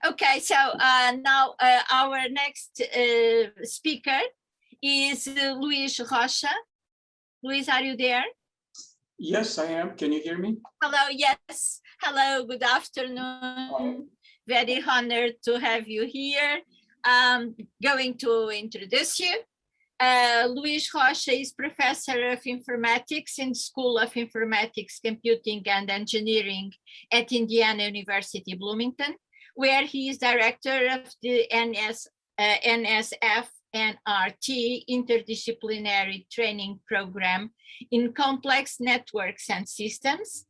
Okay, so now our next speaker is Luís Rocha. Luís, are you there? Yes, I am. Can you hear me? Hello, yes. Hello, good afternoon. Very honored to have you here. Going to introduce you. Luís Rocha is Professor of Informatics in School of Informatics, Computing and Engineering at Indiana University, Bloomington, where he is Director of the NSF-NRT Interdisciplinary Training Program in Complex Networks and Systems,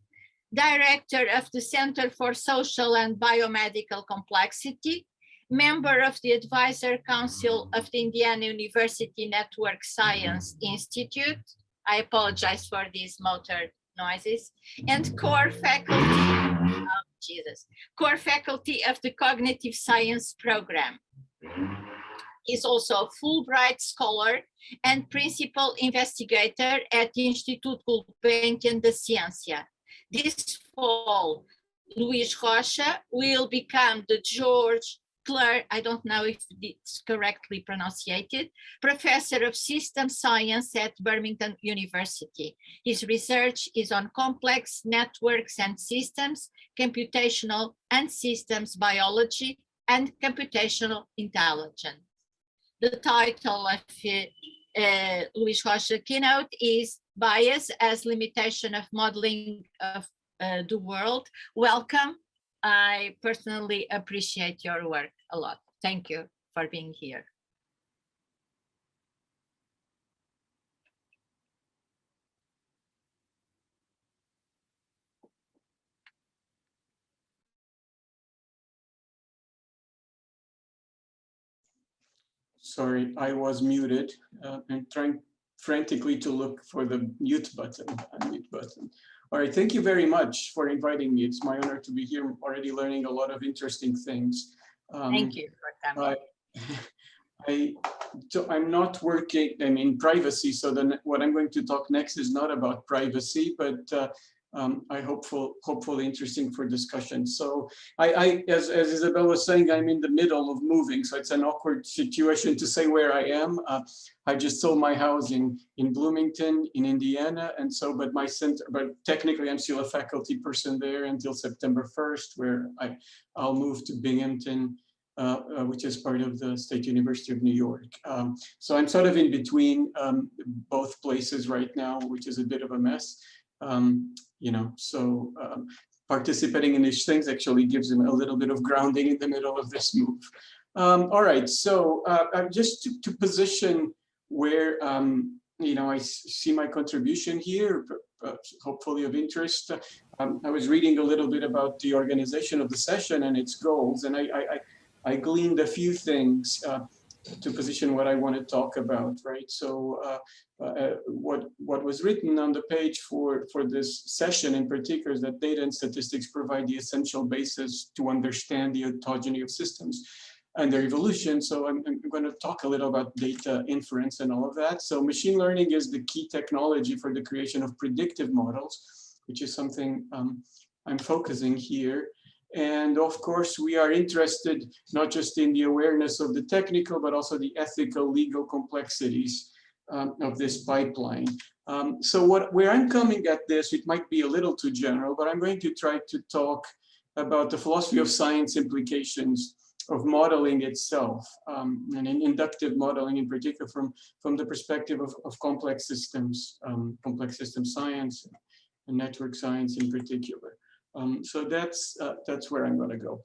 Director of the Center for Social and Biomedical Complexity, member of the Advisor Council of the Indiana University Network Science Institute. I apologize for these motor noises. And core faculty, core faculty of the Cognitive Science program. He's also a Fulbright scholar and principal investigator at the Instituto Gulbenkian de Ciência. This fall, Luís Rocha will become the George Clerk, I don't know if it's correctly pronounced, Professor of System Science at Birmingham University. His research is on complex networks and systems, computational and systems biology, and computational intelligence. The title of Luís Rocha keynote is Bias as Limitation of Modeling of the World. Welcome. I personally appreciate your work a lot. Thank you for being here. Sorry, I was muted. I'm trying frantically to look for the mute button. All right, thank you very much for inviting me. It's my honor to be here, already learning a lot of interesting things. Thank you for coming. I'm not working in privacy, so then what I'm going to talk next is not about privacy, but I hopefully interesting for discussion. So as Isabel was saying, I'm in the middle of moving, so it's an awkward situation to say where I am. I just sold my house in Bloomington, in Indiana, and so, but technically I'm still a faculty person there until September 1st, where I'll move to Binghamton, which is part of the State University of New York. So I'm sort of in between both places right now, which is a bit of a mess. Participating in these things actually gives them a little bit of grounding in the middle of this move. All right, so just to position where I see my contribution here, hopefully of interest. I was reading a little bit about the organization of the session and its goals, and I gleaned a few things to position what I want to talk about, right? So what was written on the page for this session in particular is that data and statistics provide the essential basis to understand the ontogeny of systems and their evolution. So I'm going to talk a little about data inference and all of that. So machine learning is the key technology for the creation of predictive models, which is something I'm focusing here. And of course, we are interested not just in the awareness of the technical, but also the ethical, legal complexities of this pipeline. So where I'm coming at this, it might be a little too general, but I'm going to try to talk about the philosophy of science implications of modeling itself, and in inductive modeling in particular from the perspective of complex systems science and network science in particular. So that's where I'm going to go.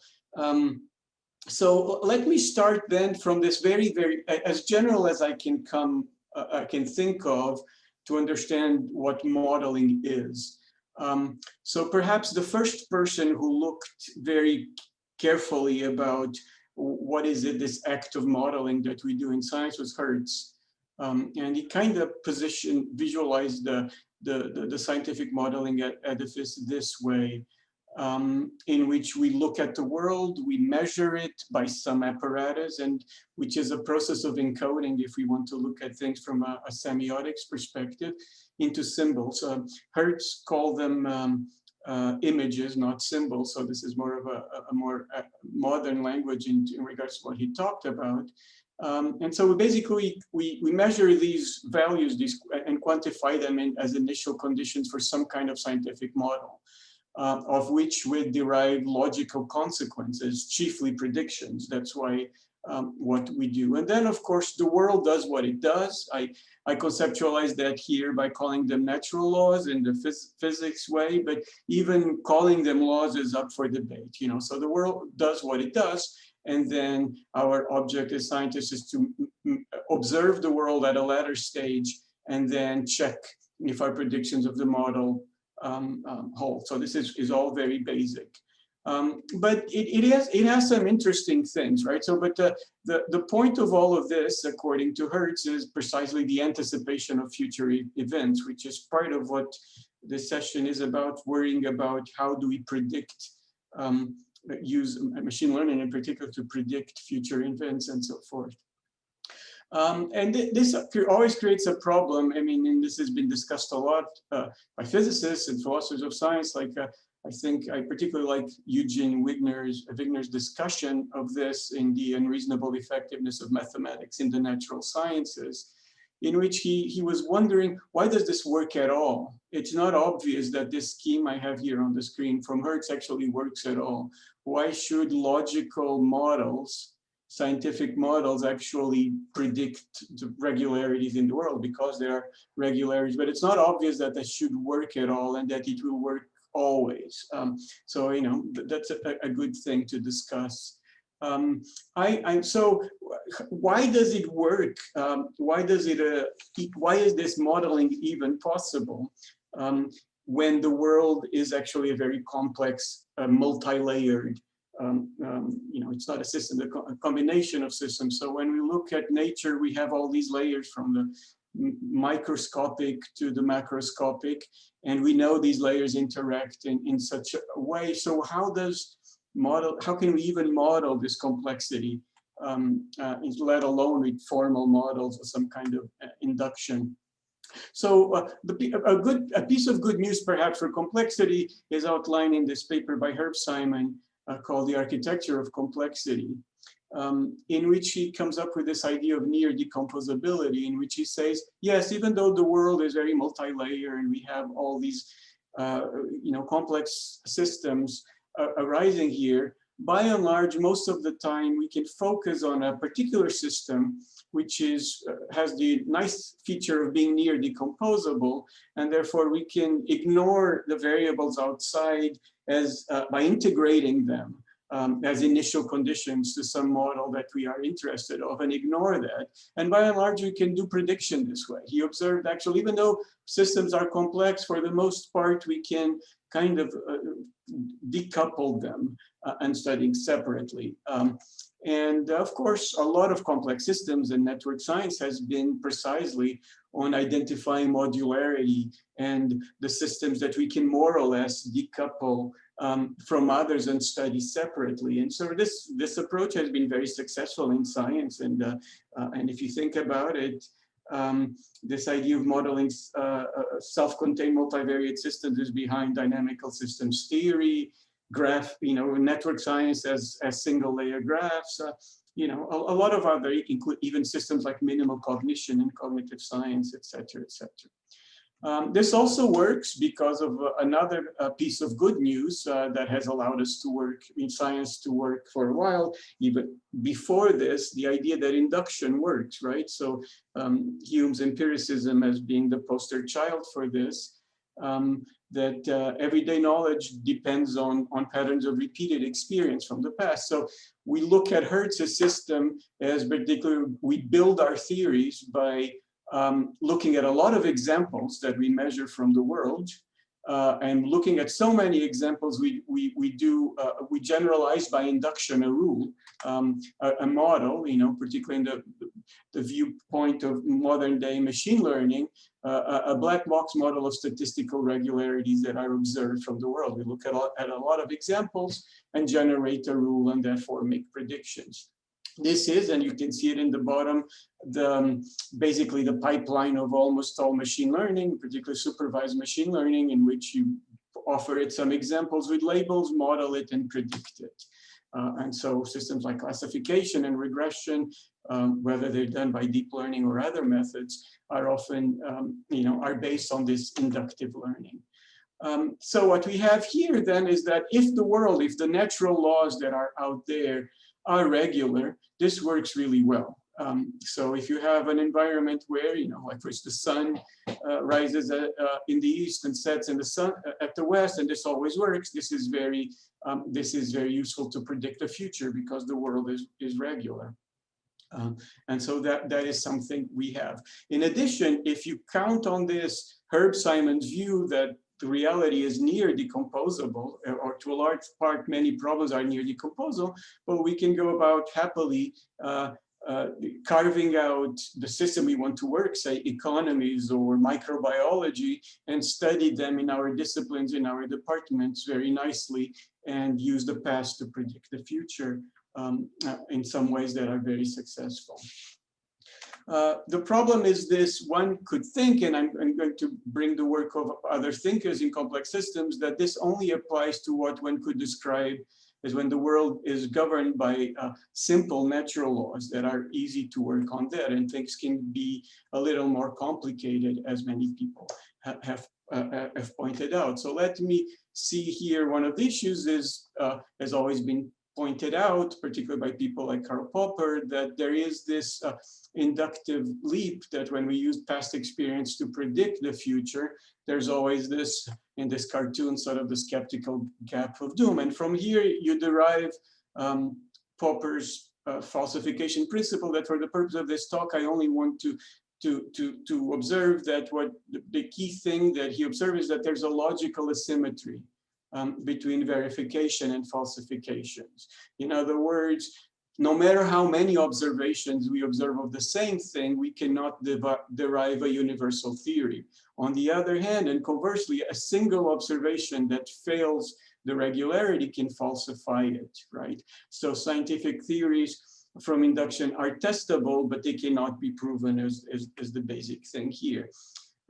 So let me start then from this very as general as I can think of to understand what modeling is. So perhaps the first person who looked very carefully about what is it, this act of modeling that we do in science was Hertz. And he kind of visualized the scientific modeling edifice this way. In which we look at the world, we measure it by some apparatus, and which is a process of encoding, if we want to look at things from a semiotics perspective, into symbols. Hertz called them images, not symbols. So this is more of a more modern language in regards to what he talked about. And so basically, we measure these values and quantify them as initial conditions for some kind of scientific model, of which we derive logical consequences, chiefly predictions. That's why what we do. And then, of course, the world does what it does. I conceptualize that here by calling them natural laws in the physics way, but even calling them laws is up for debate. So the world does what it does. And then our object as scientists is to observe the world at a later stage and then check if our predictions of the model hold. So this is all very basic. But it has some interesting things, right? So, but the point of all of this, according to Hertz, is precisely the anticipation of future events, which is part of what this session is about, worrying about how do we predict, use machine learning in particular to predict future events and so forth. And this always creates a problem. I mean, and this has been discussed a lot by physicists and philosophers of science. Like I think I particularly like Eugene Wigner's discussion of this in The Unreasonable Effectiveness of Mathematics in the Natural Sciences, in which he was wondering, why does this work at all? It's not obvious that this scheme I have here on the screen from Hertz actually works at all. Why should logical models, scientific models, actually predict the regularities in the world? Because there are regularities, but it's not obvious that that should work at all and that it will work always. So, that's a good thing to discuss. So why does it work? Why is this modeling even possible when the world is actually a very complex, multi-layered, it's not a system, a combination of systems. So when we look at nature, we have all these layers from the microscopic to the macroscopic, and we know these layers interact in such a way. So how can we even model this complexity, let alone with formal models or some kind of induction? So a piece of good news perhaps for complexity is outlined in this paper by Herb Simon called The Architecture of Complexity, in which he comes up with this idea of near decomposability, in which he says, yes, even though the world is very multi-layer and we have all these complex systems arising here, by and large, most of the time we can focus on a particular system which has the nice feature of being near decomposable, and therefore we can ignore the variables outside as by integrating them as initial conditions to some model that we are interested of, and ignore that. And by and large, we can do prediction this way. He observed actually, even though systems are complex, for the most part, we can kind of decouple them and studying separately. And of course, a lot of complex systems in network science has been precisely on identifying modularity and the systems that we can more or less decouple from others and study separately. And so this approach has been very successful in science. And if you think about it, this idea of modeling self-contained multivariate systems is behind dynamical systems theory, network science as single layer graphs, a lot of other, include even systems like minimal cognition and cognitive science, et cetera, et cetera. This also works because of another piece of good news that has allowed us to work in science to work for a while. Even before this, the idea that induction works, right? So Hume's empiricism as being the poster child for this, that everyday knowledge depends on patterns of repeated experience from the past. So we look at Hertz's system as particularly, we build our theories by looking at a lot of examples that we measure from the world, and looking at so many examples, we generalize by induction a rule, a model, particularly in the viewpoint of modern day machine learning, a black box model of statistical regularities that are observed from the world. We look at a lot of examples and generate a rule and therefore make predictions. This is, and you can see it in the bottom, basically the pipeline of almost all machine learning, particularly supervised machine learning, in which you offer it some examples with labels, model it, and predict it. And so systems like classification and regression, whether they're done by deep learning or other methods, are often, are based on this inductive learning. So what we have here then is that if the natural laws that are out there are regular, this works really well. So if you have an environment where, like which the sun rises in the east and sets in the sun at the west, and this always works, this is very useful to predict the future because the world is regular. And so that is something we have. In addition, if you count on this Herb Simon's view that the reality is near decomposable, or to a large part, many problems are near decomposable, but we can go about happily carving out the system we want to work, say economies or microbiology, and study them in our disciplines, in our departments very nicely, and use the past to predict the future in some ways that are very successful. The problem is this: one could think, and I'm going to bring the work of other thinkers in complex systems, that this only applies to what one could describe as when the world is governed by simple natural laws that are easy to work on there, and things can be a little more complicated, as many people have pointed out. So let me see here. One of the issues is, has always been pointed out, particularly by people like Karl Popper, that there is this inductive leap that when we use past experience to predict the future, there's always this, in this cartoon, sort of the skeptical gap of doom. And from here, you derive Popper's falsification principle, that for the purpose of this talk, I only want to observe that what the key thing that he observed is that there's a logical asymmetry between verification and falsifications. In other words, no matter how many observations we observe of the same thing, we cannot derive a universal theory. On the other hand, and conversely, a single observation that fails the regularity can falsify it, right? So scientific theories from induction are testable, but they cannot be proven as the basic thing here.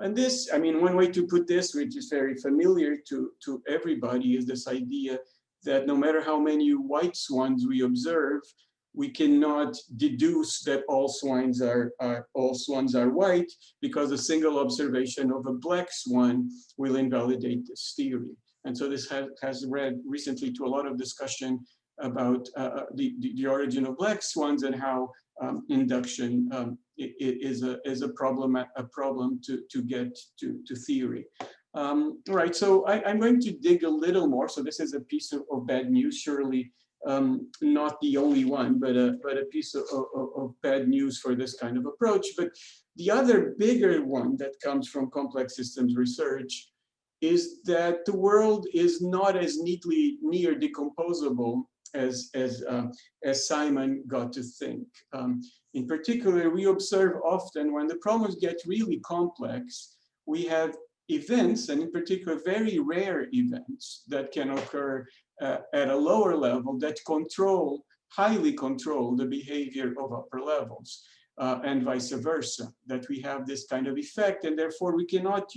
And this, I mean, one way to put this, which is very familiar to everybody, is this idea that no matter how many white swans we observe, we cannot deduce that all swans are white, because a single observation of a black swan will invalidate this theory. And so this has led recently to a lot of discussion about the origin of black swans and how induction is a problem to get to theory. Right, so I'm going to dig a little more. So this is a piece of bad news, surely not the only one, but a piece of bad news for this kind of approach. But the other bigger one that comes from complex systems research is that the world is not as neatly near decomposable as Simon got to think. In particular, we observe often when the problems get really complex, we have events, and in particular, very rare events that can occur at a lower level that highly control the behavior of upper levels, and vice versa, that we have this kind of effect, and therefore we cannot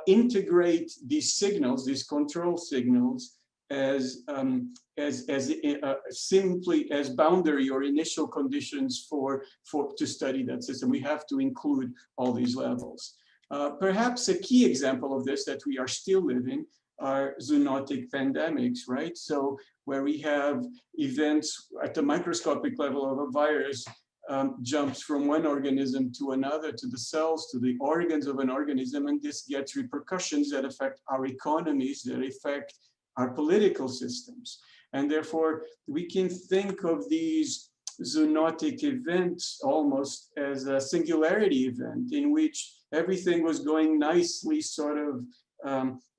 integrate these signals, these control signals, as simply as boundary or initial conditions to study that system. We have to include all these levels. Perhaps a key example of this that we are still living are zoonotic pandemics, right? So where we have events at the microscopic level of a virus jumps from one organism to another, to the cells, to the organs of an organism, and this gets repercussions that affect our economies, that affect our political systems. And therefore, we can think of these zoonotic events almost as a singularity event in which everything was going nicely, sort of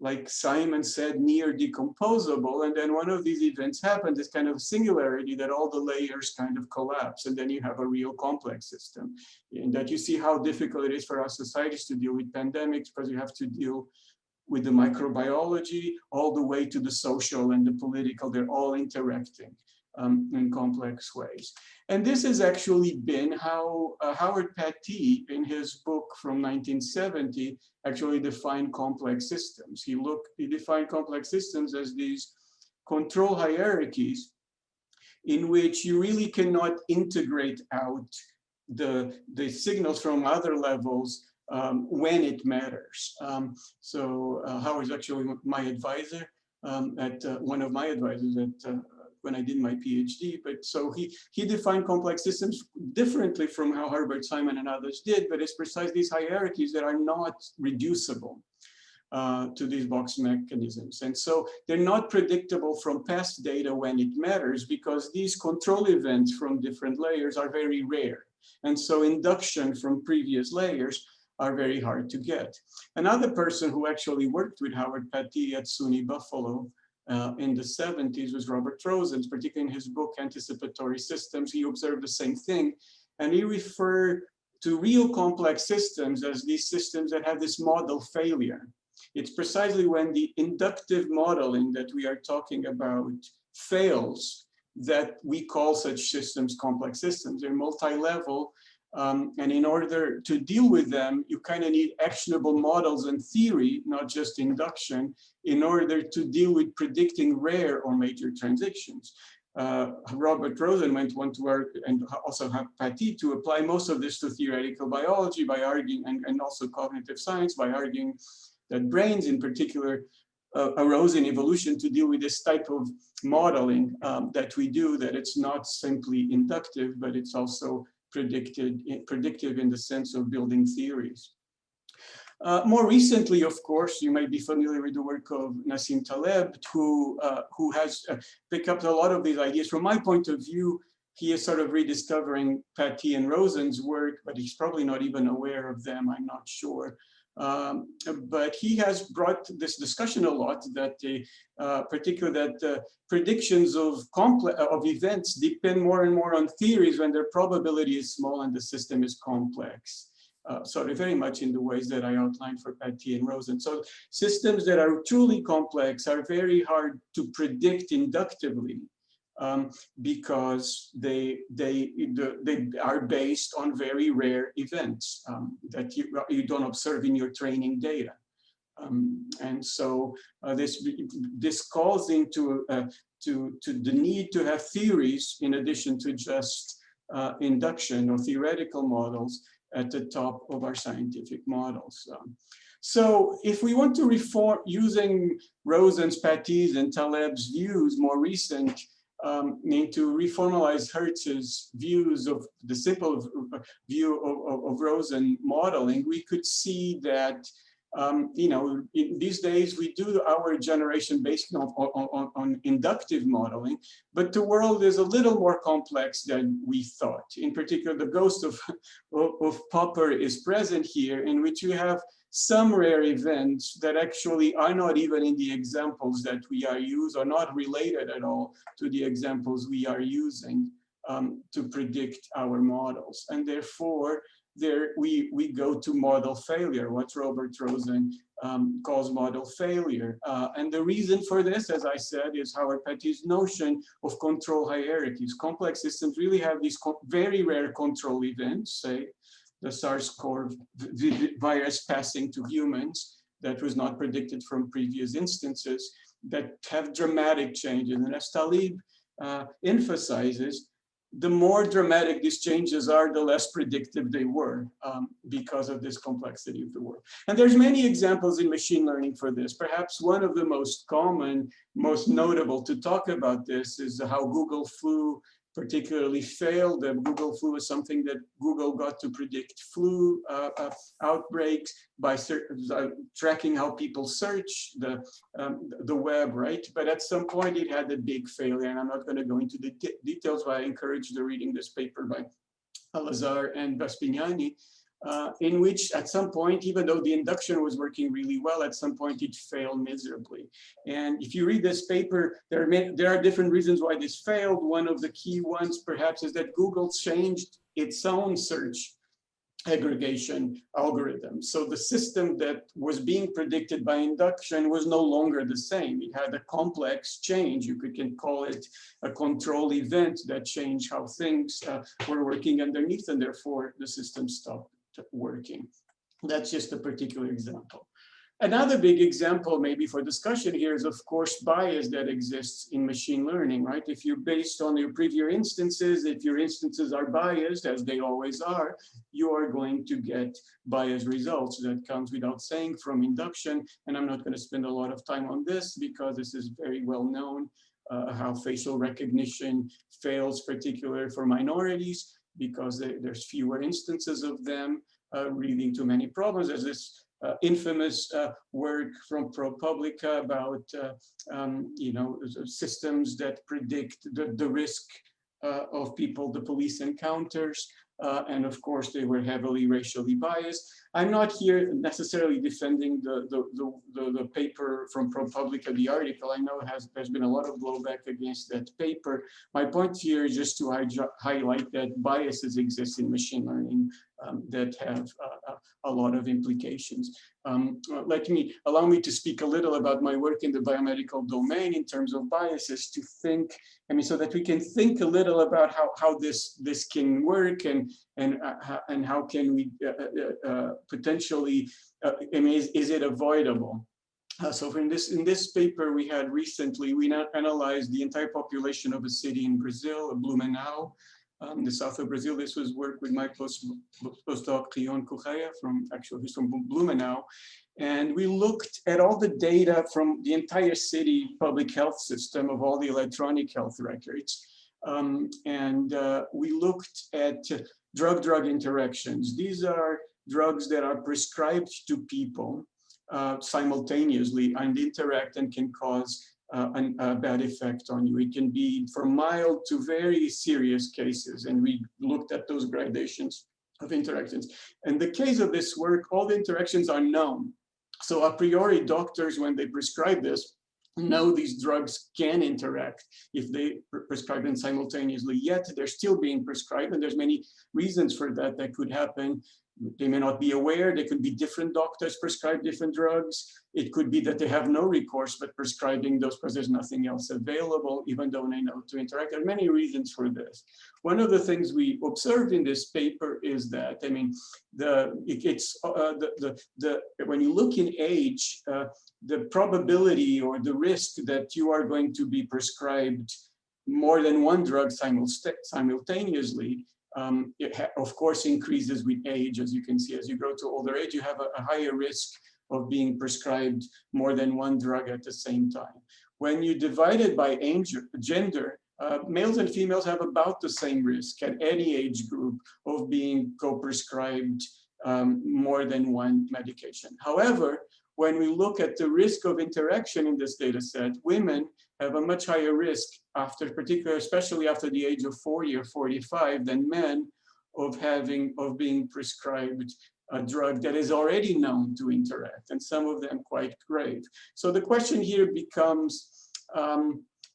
like Simon said, near decomposable. And then one of these events happened, this kind of singularity that all the layers kind of collapse. And then you have a real complex system. And that you see how difficult it is for our societies to deal with pandemics, because you have to deal with the microbiology all the way to the social and the political. They're all interacting. in complex ways. And this has actually been how Howard Patty, in his book from 1970, actually defined complex systems. He defined complex systems as these control hierarchies in which you really cannot integrate out the signals from other levels when it matters. So Howard's actually my advisor, one of my advisors at when I did my PhD. But so he defined complex systems differently from how Herbert Simon and others did, but it's precisely these hierarchies that are not reducible to these box mechanisms. And so they're not predictable from past data when it matters, because these control events from different layers are very rare. And so induction from previous layers are very hard to get. Another person who actually worked with Howard Patty at SUNY Buffalo in the 70s was Robert Rosen, particularly in his book, Anticipatory Systems. He observed the same thing. And he referred to real complex systems as these systems that have this model failure. It's precisely when the inductive modeling that we are talking about fails that we call such systems complex systems. They're multi-level, and in order to deal with them, you kind of need actionable models and theory, not just induction, in order to deal with predicting rare or major transitions. Robert Rosen went on to work, and also Patty, to apply most of this to theoretical biology by arguing, and also cognitive science, by arguing that brains in particular arose in evolution to deal with this type of modeling that we do, that it's not simply inductive, but it's also predictive in the sense of building theories. More recently, of course, you may be familiar with the work of Nassim Taleb, who has picked up a lot of these ideas. From my point of view, he is sort of rediscovering Patty and Rosen's work, but he's probably not even aware of them, I'm not sure. But he has brought this discussion a lot, that particularly that predictions of events depend more and more on theories when their probability is small and the system is complex. So very much in the ways that I outlined for Patty and Rosen. So systems that are truly complex are very hard to predict inductively. Because they are based on very rare events that you don't observe in your training data. And so this calls into to the need to have theories in addition to just induction or theoretical models at the top of our scientific models. So if we want to reform, using Rosen's, Patty's, and Taleb's views, more recent, need to reformalize Hertz's views of the simple view of Rosen modeling, we could see that, these days we do our generation based on inductive modeling, but the world is a little more complex than we thought. In particular, the ghost of Popper is present here, in which you have some rare events that actually are not even in the examples that we are using, or not related at all to the examples we are using to predict our models. And therefore, we go to model failure, what Robert Rosen calls model failure. And the reason for this, as I said, is Howard Patty's notion of control hierarchies. Complex systems really have these very rare control events, say, the SARS-CoV virus passing to humans that was not predicted from previous instances, that have dramatic changes. And as Taleb emphasizes, the more dramatic these changes are, the less predictive they were because of this complexity of the world. And there's many examples in machine learning for this. Perhaps one of the most common, most notable to talk about this is how Google flu particularly failed. Google flu is something that Google got to predict flu outbreaks by tracking how people search the web, right? But at some point it had a big failure, and I'm not going to go into the details, but I encourage the reading this paper by Lazar and Baspignani, in which at some point, even though the induction was working really well, at some point it failed miserably. And if you read this paper, there are different reasons why this failed. One of the key ones perhaps is that Google changed its own search aggregation algorithm. So the system that was being predicted by induction was no longer the same. It had a complex change. You can call it a control event that changed how things were working underneath, and therefore the system stopped working. That's just a particular example. Another big example maybe for discussion here is, of course, bias that exists in machine learning, right? If you're based on your previous instances, if your instances are biased, as they always are, you are going to get biased results. That comes without saying from induction. And I'm not going to spend a lot of time on this because this is very well known, how facial recognition fails, particularly for minorities, because there's fewer instances of them, leading to many problems. There's this infamous work from ProPublica about systems that predict the risk of people the police encounters, and of course they were heavily racially biased. I'm not here necessarily defending the paper from ProPublica, the article. I know there's been a lot of blowback against that paper. My point here is just to highlight that biases exist in machine learning that have a lot of implications. Allow me to speak a little about my work in the biomedical domain in terms of biases, to think, so that we can think a little about how this can work, and how can we potentially, is it avoidable? So in this paper we had recently, we analyzed the entire population of a city in Brazil, Blumenau, the south of Brazil. This was work with my postdoc Rion Correia he's from Blumenau. And we looked at all the data from the entire city public health system of all the electronic health records. We looked at drug-drug interactions. These are drugs that are prescribed to people simultaneously and interact and can cause a bad effect on you. It can be from mild to very serious cases, and we looked at those gradations of interactions. In the case of this work, all the interactions are known. So a priori, doctors, when they prescribe this, know these drugs can interact if they prescribe them simultaneously, yet they're still being prescribed, and there's many reasons for that could happen. They may not be aware. They could be different doctors prescribe different drugs. It could be that they have no recourse but prescribing those because there's nothing else available, even though they know to interact. There are many reasons for this. One of the things we observed in this paper is that, when you look in age, the probability or the risk that you are going to be prescribed more than one drug simultaneously, it of course increases with age. As you can see, as you grow to older age, you have a higher risk of being prescribed more than one drug at the same time. When you divide it by age, gender, males and females have about the same risk at any age group of being co-prescribed more than one medication. However, when we look at the risk of interaction in this data set, women have a much higher risk especially after the age of 40 or 45 than men of being prescribed a drug that is already known to interact, and some of them quite grave. So the question here becomes,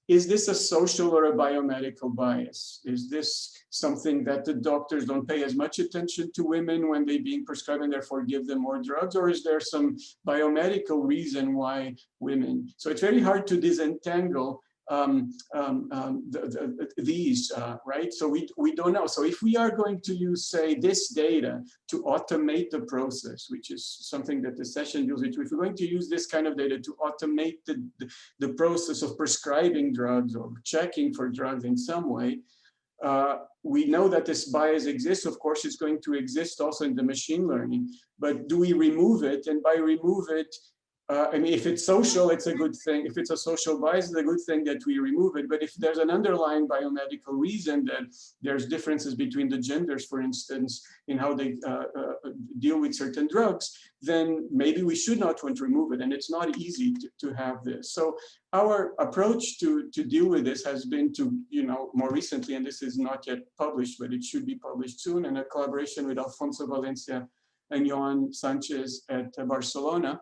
is this a social or a biomedical bias? Is this something that the doctors don't pay as much attention to women when they're being prescribed and therefore give them more drugs? Or is there some biomedical reason why women? So it's very hard to disentangle these, right? So we don't know. So if we are going to use, say, this data to automate the process, which is something that the session deals with, if we're going to use this kind of data to automate the process of prescribing drugs or checking for drugs in some way, we know that this bias exists. Of course, it's going to exist also in the machine learning, but do we remove it? And by remove it, if it's social, it's a good thing. If it's a social bias, it's a good thing that we remove it. But if there's an underlying biomedical reason that there's differences between the genders, for instance, in how they deal with certain drugs, then maybe we should not want to remove it. And it's not easy to have this. So our approach to deal with this has been to, more recently, and this is not yet published, but it should be published soon, in a collaboration with Alfonso Valencia and Joan Sanchez at Barcelona,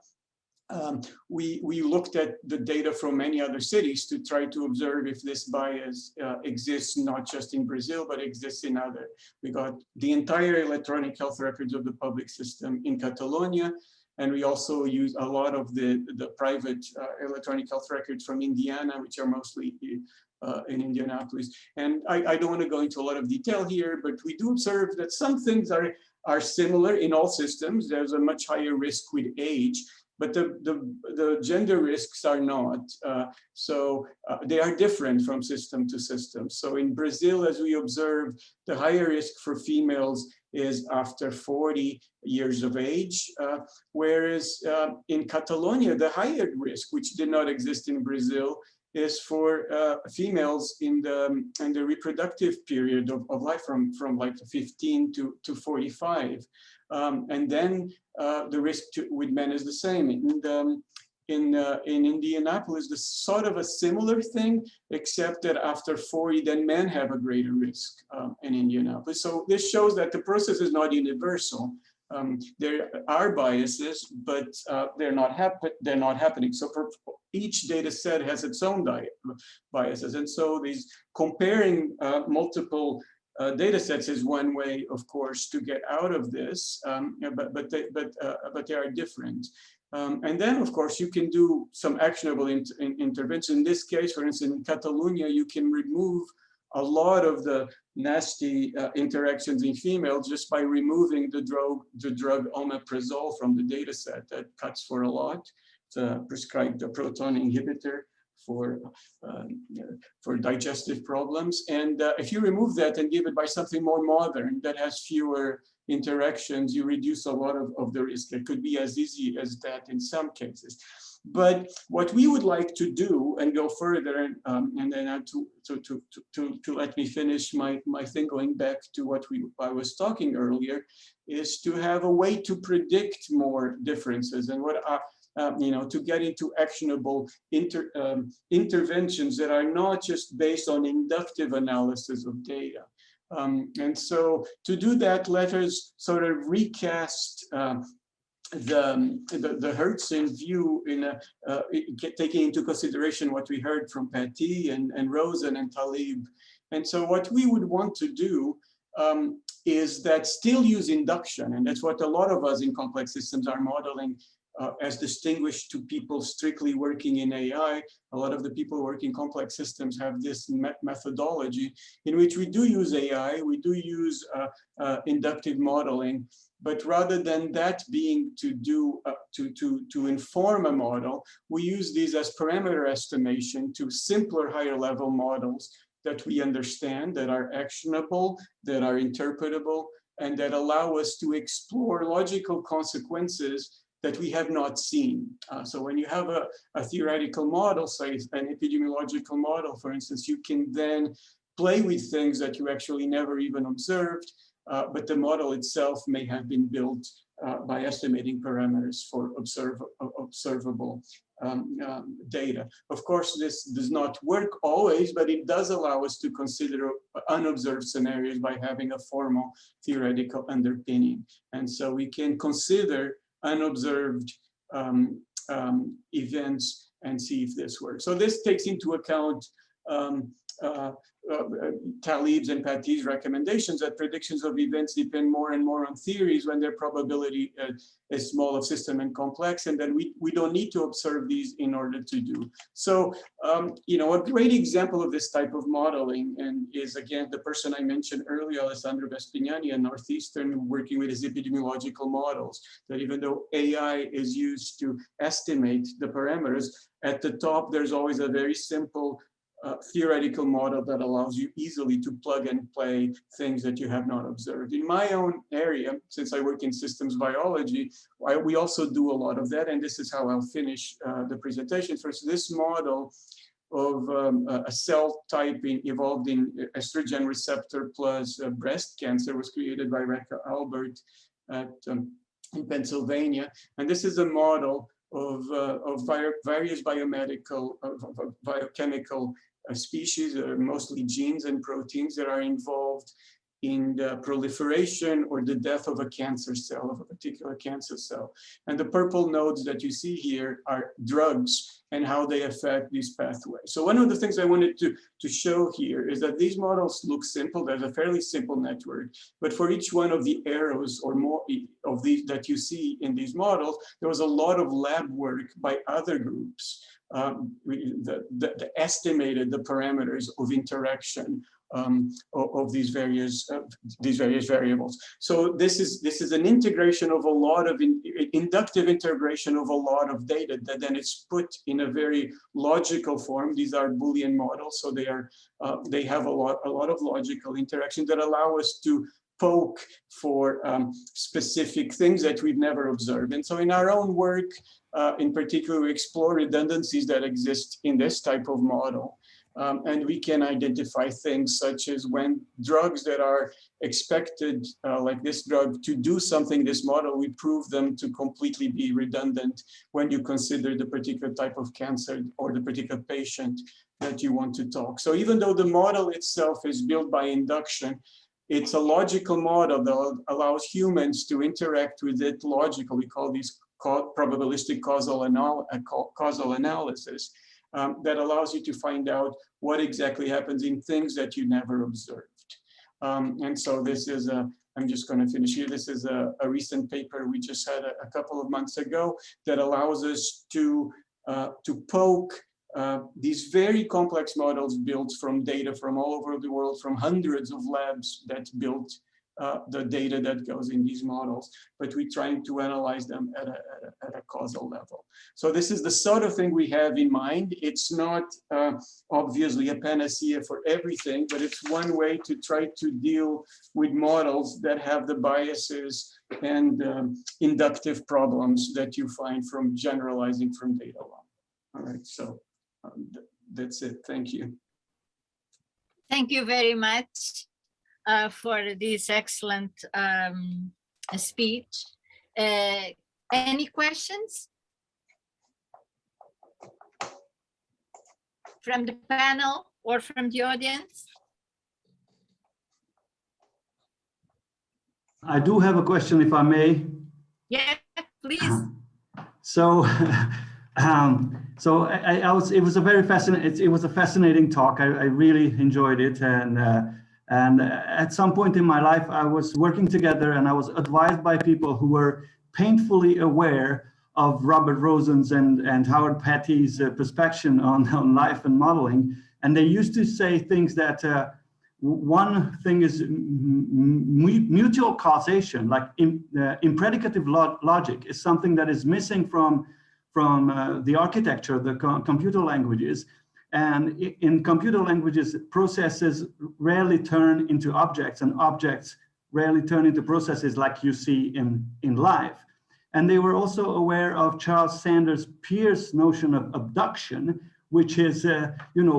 we looked at the data from many other cities to try to observe if this bias exists not just in Brazil, but exists in other. We got the entire electronic health records of the public system in Catalonia, and we also use a lot of the private electronic health records from Indiana, which are mostly in Indianapolis. And I don't want to go into a lot of detail here, but we do observe that some things are similar in all systems. There's a much higher risk with age, but the gender risks are not. They are different from system to system. So in Brazil, as we observed, the higher risk for females is after 40 years of age, whereas in Catalonia, the higher risk, which did not exist in Brazil, is for females in the reproductive period of life from like 15 to 45. And then the risk with men is the same. In Indianapolis, the sort of a similar thing, except that after 40, then men have a greater risk in Indianapolis. So this shows that the process is not universal. There are biases, but they're not happening. So each data set has its own biases. And so these comparing multiple data sets is one way, of course, to get out of this, but they are different. And then, of course, you can do some actionable intervention. In this case, for instance, in Catalonia, you can remove a lot of the nasty interactions in females just by removing the drug omeprazole from the data set. That cuts for a lot. It's prescribed a proton inhibitor for digestive problems. And if you remove that and give it by something more modern that has fewer interactions, you reduce a lot of the risk. It could be as easy as that in some cases. But what we would like to do and go further, and then to let me finish my thing, going back to what I was talking earlier, is to have a way to predict more differences and what are, to get into actionable interventions that are not just based on inductive analysis of data. And so to do that, let us sort of recast the Hertzian view in taking into consideration what we heard from Patty and Rosen and Talib. And so what we would want to do is that still use induction, and that's what a lot of us in complex systems are modeling, as distinguished to people strictly working in AI. A lot of the people working in complex systems have this methodology in which we do use AI, we do use inductive modeling, but rather than that being to inform a model, we use these as parameter estimation to simpler higher level models that we understand, that are actionable, that are interpretable, and that allow us to explore logical consequences that we have not seen. So when you have a theoretical model, say an epidemiological model, for instance, you can then play with things that you actually never even observed, but the model itself may have been built by estimating parameters for observable data. Of course, this does not work always, but it does allow us to consider unobserved scenarios by having a formal theoretical underpinning. And so we can consider unobserved events and see if this works. So this takes into account Talib's and Patty's recommendations that predictions of events depend more and more on theories when their probability is small of system and complex, and then we don't need to observe these in order to do. So, a great example of this type of modeling and is, again, the person I mentioned earlier, Alessandro Vespignani, a Northeastern, working with his epidemiological models, that even though AI is used to estimate the parameters, at the top, there's always a very simple theoretical model that allows you easily to plug and play things that you have not observed. In my own area, since I work in systems biology, we also do a lot of that, and this is how I'll finish the presentation. First, this model of a cell type involved in estrogen receptor plus breast cancer was created by Rebecca Albert in Pennsylvania, and this is a model of various biochemical species, mostly genes and proteins that are involved in the proliferation or the death of a cancer cell, of a particular cancer cell. And the purple nodes that you see here are drugs and how they affect these pathways. So one of the things I wanted to show here is that these models look simple. There's a fairly simple network, but for each one of the arrows or more of these that you see in these models, there was a lot of lab work by other groups that estimated the parameters of interaction of these various variables. So this is an integration of a lot of inductive integration of a lot of data that then it's put in a very logical form. These are Boolean models, so they have a lot of logical interaction that allow us to poke for specific things that we've never observed. And so in our own work, in particular, we explore redundancies that exist in this type of model. And we can identify things such as when drugs that are expected, like this drug, to do something, this model, we prove them to completely be redundant when you consider the particular type of cancer or the particular patient that you want to talk. So even though the model itself is built by induction, it's a logical model that allows humans to interact with it logically. We call these probabilistic causal analysis. That allows you to find out what exactly happens in things that you never observed. And so this is I'm just going to finish here. This is a recent paper we just had a couple of months ago that allows us to poke these very complex models built from data from all over the world, from hundreds of labs that built the data that goes in these models, but we're trying to analyze them at a causal level. So this is the sort of thing we have in mind. It's not obviously a panacea for everything, but it's one way to try to deal with models that have the biases and inductive problems that you find from generalizing from data alone. All right, so that's it. Thank you. Thank you very much for this excellent speech. Any questions from the panel or from the audience? I do have a question, if I may. Yeah, please. So, it was a very fascinating talk. I really enjoyed it, and at some point in my life, I was working together, and I was advised by people who were painfully aware of Robert Rosen's and Howard Petty's perspective on life and modeling, and they used to say things that. One thing is mutual causation, like impredicative logic is something that is missing from the architecture, the computer languages. And in computer languages, processes rarely turn into objects, and objects rarely turn into processes like you see in life. And they were also aware of Charles Sanders Peirce's notion of abduction, which is,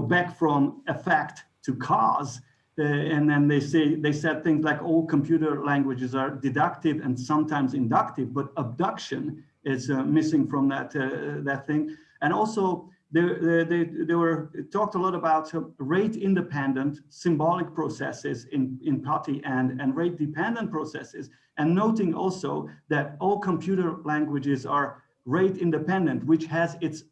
back from effect to cause. And then they said things like all computer languages are deductive and sometimes inductive, but abduction is missing from that thing. And also they were talked a lot about rate-independent symbolic processes in Petty and rate-dependent processes, and noting also that all computer languages are rate-independent, which has its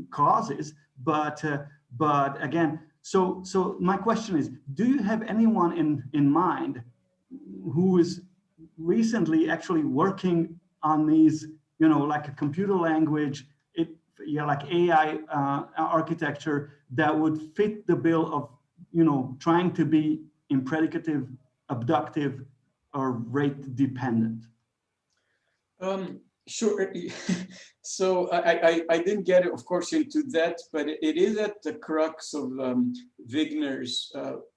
causes, but again. So my question is, do you have anyone in mind who is recently actually working on these, like a computer language, like AI architecture that would fit the bill of, trying to be impredicative, abductive, or rate dependent? Sure. So I didn't get, of course, into that, but it is at the crux of Wigner's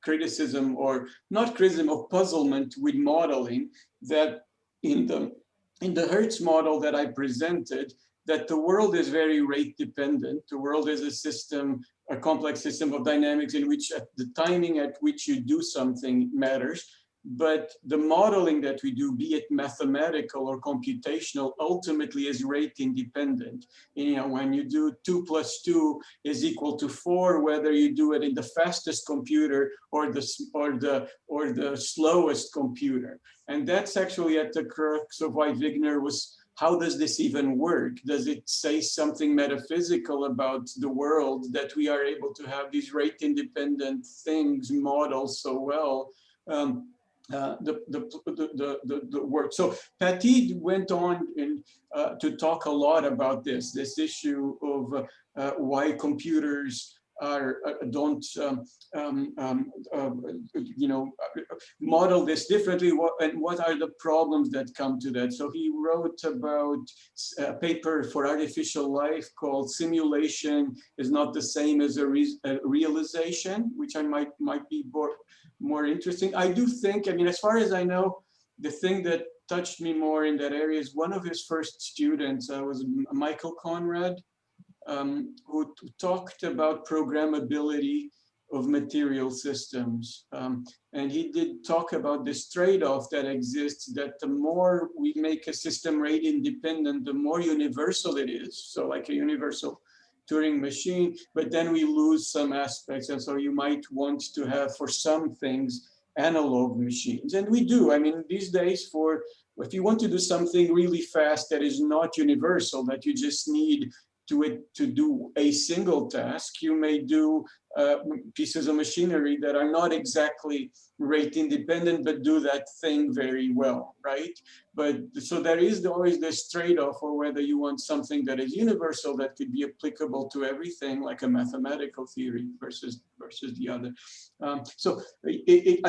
criticism, or not criticism, of puzzlement with modeling, that in the Hertz model that I presented, that the world is very rate dependent. The world is a system, a complex system of dynamics in which the timing at which you do something matters. but the modeling that we do, be it mathematical or computational, ultimately is rate independent. You know, when you do 2 + 2 is equal to 4, whether you do it in the fastest computer or the slowest computer. And that's actually at the crux of why Wigner was, how does this even work? Does it say something metaphysical about the world that we are able to have these rate independent things modeled so well? The work. So Petit went on to talk a lot about this issue of why computers don't model this differently, and what are the problems that come to that. So he wrote about a paper for artificial life called "Simulation is Not the Same as a Realization," which I might be more interesting. I do think, I mean, as far as I know, the thing that touched me more in that area is one of his first students was Michael Conrad, who talked about programmability of material systems. And he did talk about this trade-off that exists, that the more we make a system rate independent, the more universal it is. So like a universal Turing machine, but then we lose some aspects. And so you might want to have, for some things, analog machines. And we do. I mean, these days, if you want to do something really fast that is not universal, that you just need to do a single task, you may do pieces of machinery that are not exactly rate independent, but do that thing very well, right? But so there is always this trade-off for whether you want something that is universal, that could be applicable to everything, like a mathematical theory versus the other. So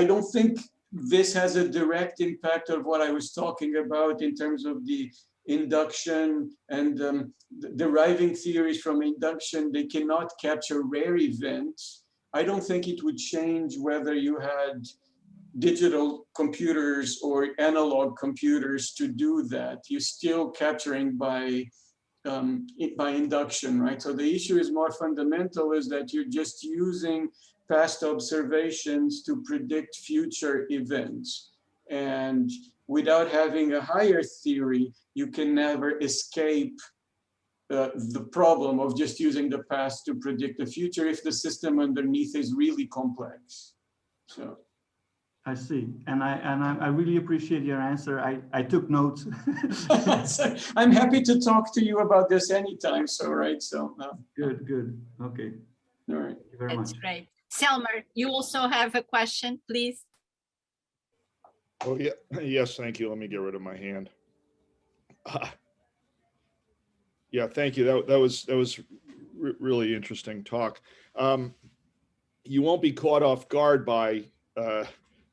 I don't think this has a direct impact of what I was talking about in terms of the induction and deriving theories from induction. They cannot capture rare events. I don't think it would change whether you had digital computers or analog computers to do that. You're still capturing by induction, right? So the issue is more fundamental, is that you're just using past observations to predict future events. And without having a higher theory, you can never escape the problem of just using the past to predict the future if the system underneath is really complex. So I see, and I really appreciate your answer. I took notes. So I'm happy to talk to you about this anytime. So right, so good. Okay. All right. Thank you very That's much. great. Selmer, you also have a question, please. Oh yeah, yes, thank you. Let me get rid of my hand. Yeah, thank you. That was really interesting talk. You won't be caught off guard by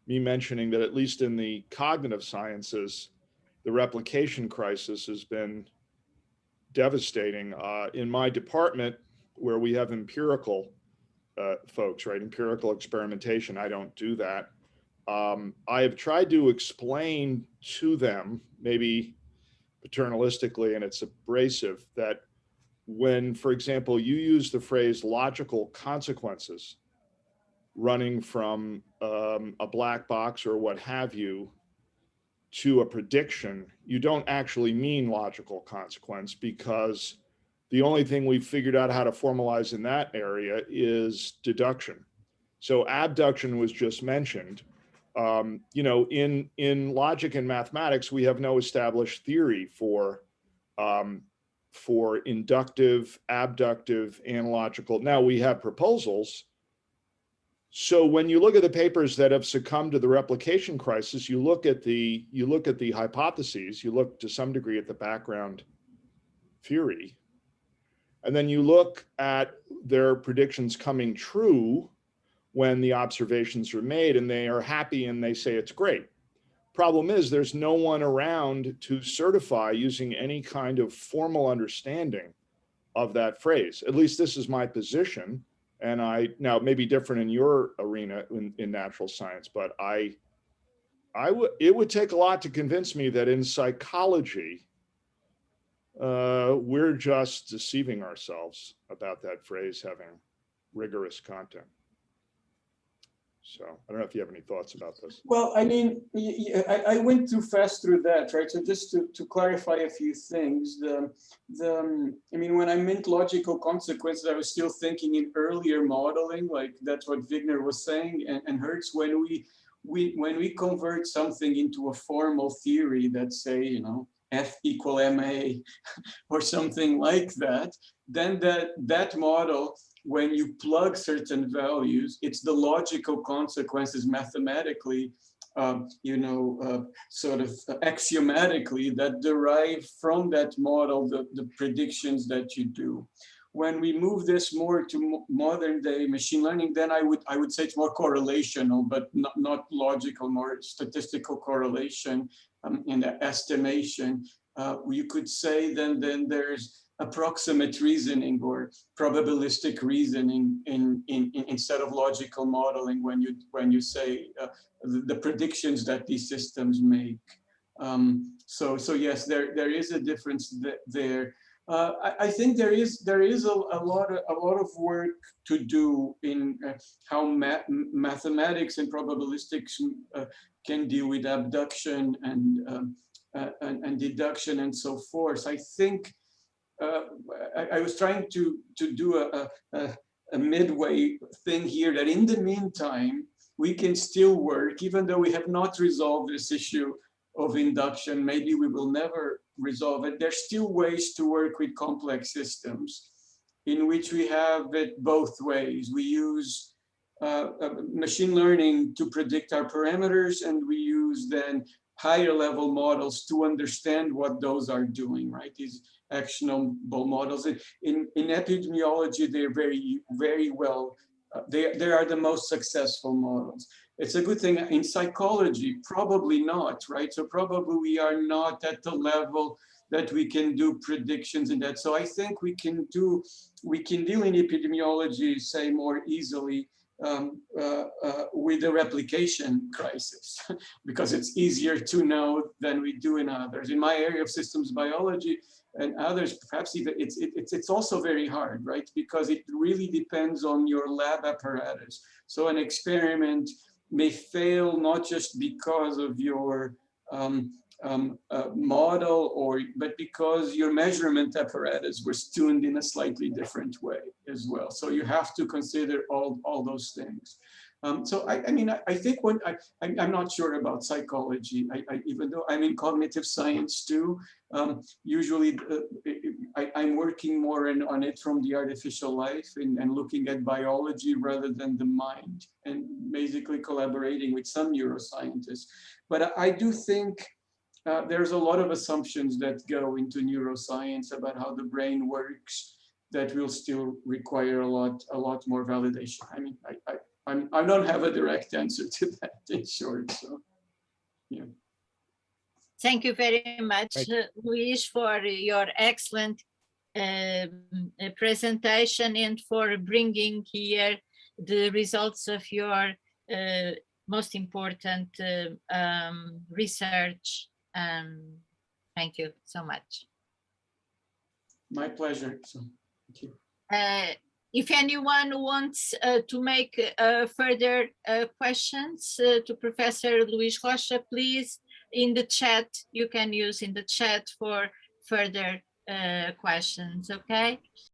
me mentioning that, at least in the cognitive sciences, the replication crisis has been devastating. In my department, where we have empirical folks, right, empirical experimentation, I don't do that. I have tried to explain to them, maybe paternalistically, and it's abrasive, that when, for example, you use the phrase logical consequences running from a black box or what have you to a prediction, you don't actually mean logical consequence, because the only thing we've figured out how to formalize in that area is deduction. So abduction was just mentioned. You know, in logic and mathematics, we have no established theory for inductive, abductive, analogical. Now we have proposals. So when you look at the papers that have succumbed to the replication crisis, you look at the hypotheses, you look to some degree at the background theory, and then you look at their predictions coming true when the observations are made, and they are happy and they say it's great. Problem is, there's no one around to certify using any kind of formal understanding of that phrase. At least this is my position. And now it may be different in your arena in natural science, but it would take a lot to convince me that in psychology, we're just deceiving ourselves about that phrase having rigorous content. So I don't know if you have any thoughts about this. Well, I mean, I went too fast through that, right? So just to clarify a few things, I mean, when I meant logical consequences, I was still thinking in earlier modeling, like that's what Wigner was saying, and Hertz, when we convert something into a formal theory that say, you know, F equal MA or something like that, then that model, when you plug certain values, it's the logical consequences mathematically, sort of axiomatically that derive from that model, the predictions that you do. When we move this more to modern day machine learning, then I would say it's more correlational, but not logical, more statistical correlation and estimation. You could say then there's approximate reasoning or probabilistic reasoning instead of logical modeling when you say the predictions that these systems make. So yes, there is a difference there. I think there is a lot of work to do in how mathematics and probabilistics can deal with abduction and deduction and so forth. I think I was trying to do a midway thing here that in the meantime, we can still work, even though we have not resolved this issue of induction. Maybe we will never resolve it. There's still ways to work with complex systems in which we have it both ways. We use machine learning to predict our parameters, and we use then higher level models to understand what those are doing, right? These actionable models. In epidemiology, they're very, very well, they are the most successful models. It's a good thing. In psychology, probably not, right? So probably we are not at the level that we can do predictions in that. So I think we can deal in epidemiology, say, more easily with the replication crisis, because it's easier to know than we do in others. In my area of systems biology and others, perhaps even it's also very hard, right? Because it really depends on your lab apparatus. So an experiment may fail not just because of your model, but because your measurement apparatus was tuned in a slightly different way as well. So you have to consider all those things. So I mean, I think when I'm not sure about psychology, even though I'm in cognitive science too, usually I'm working more on it from the artificial life and looking at biology rather than the mind, and basically collaborating with some neuroscientists. But I do think there's a lot of assumptions that go into neuroscience about how the brain works that will still require a lot more validation. I mean, I don't have a direct answer to that in short. So, yeah. Thank you very much, Luís, for your excellent presentation and for bringing here the results of your most important research. Thank you so much. My pleasure. So, thank you. If anyone wants to make further questions to Professor Luís Rocha, please, in the chat, you can use in the chat for further questions, okay?